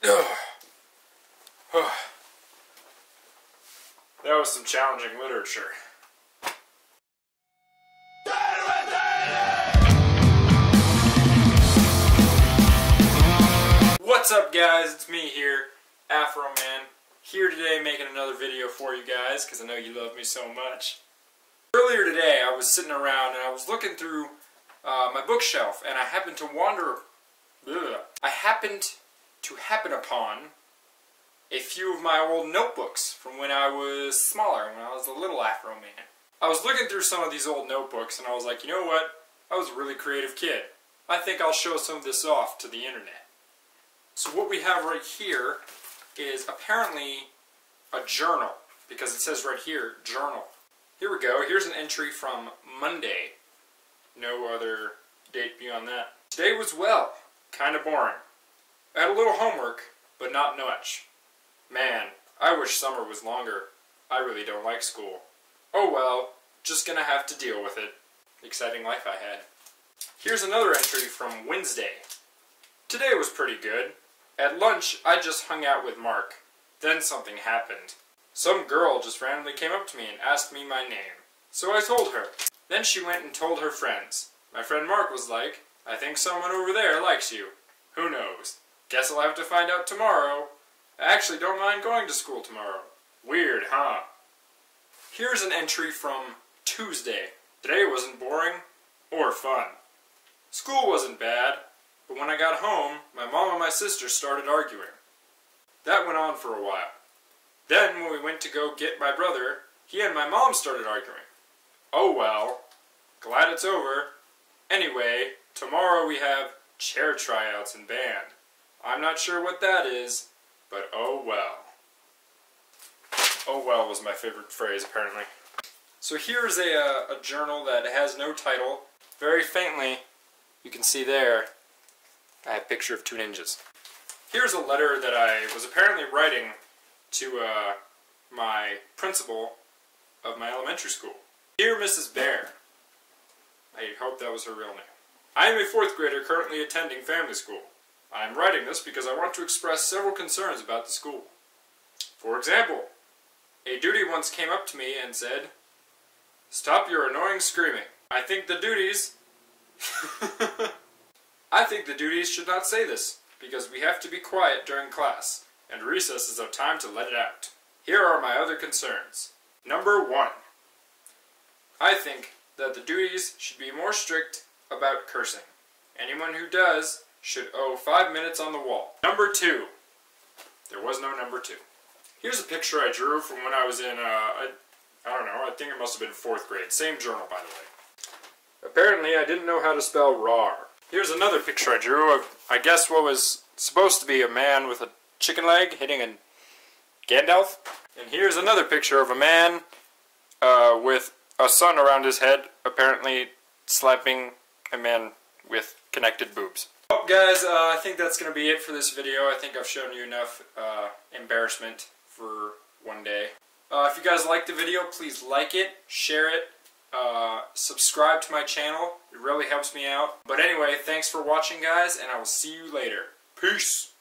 That was some challenging literature. What's up, guys? It's me here, Afro Man, here today making another video for you guys because I know you love me so much. Earlier today I was sitting around and I was looking through my bookshelf and I happened to happen upon a few of my old notebooks from when I was smaller, when I was a little Afro Man. I was looking through some of these old notebooks and I was like, you know what? I was a really creative kid. I think I'll show some of this off to the internet. So what we have right here is apparently a journal, because it says right here, journal. Here we go. Here's an entry from Monday. No other date beyond that. Today was, well, kind of boring. I had a little homework, but not much. Man, I wish summer was longer. I really don't like school. Oh well, just gonna have to deal with it. Exciting life I had. Here's another entry from Wednesday. Today was pretty good. At lunch, I just hung out with Mark. Then something happened. Some girl just randomly came up to me and asked me my name. So I told her. Then she went and told her friends. My friend Mark was like, I think someone over there likes you. Who knows? Guess I'll have to find out tomorrow. I actually don't mind going to school tomorrow. Weird, huh? Here's an entry from Tuesday. Today wasn't boring or fun. School wasn't bad, but when I got home, my mom and my sister started arguing. That went on for a while. Then when we went to go get my brother, he and my mom started arguing. Oh well, glad it's over. Anyway, tomorrow we have chair tryouts in band. I'm not sure what that is, but oh well. Oh well was my favorite phrase, apparently. So here's a journal that has no title. Very faintly, you can see there, I have a picture of two ninjas. Here's a letter that I was apparently writing to my principal of my elementary school. Dear Mrs. Bear, I hope that was her real name. I am a 4th grader currently attending family school. I am writing this because I want to express several concerns about the school. For example, a duty once came up to me and said, "Stop your annoying screaming." I think the duties should not say this, because we have to be quiet during class, and recess is our time to let it out. Here are my other concerns. Number 1. I think that the duties should be more strict about cursing. Anyone who does should owe 5 minutes on the wall. Number 2. There was no number 2. Here's a picture I drew from when I was in, I don't know, I think it must have been 4th grade. Same journal, by the way. Apparently, I didn't know how to spell rawr. Here's another picture I drew of, I guess, what was supposed to be a man with a chicken leg hitting a Gandalf. And here's another picture of a man with a sun around his head, apparently slapping a man with connected boobs. Well, guys, I think that's going to be it for this video. I think I've shown you enough embarrassment for one day. If you guys liked the video, please like it, share it, subscribe to my channel. It really helps me out. But anyway, thanks for watching, guys, and I will see you later. Peace!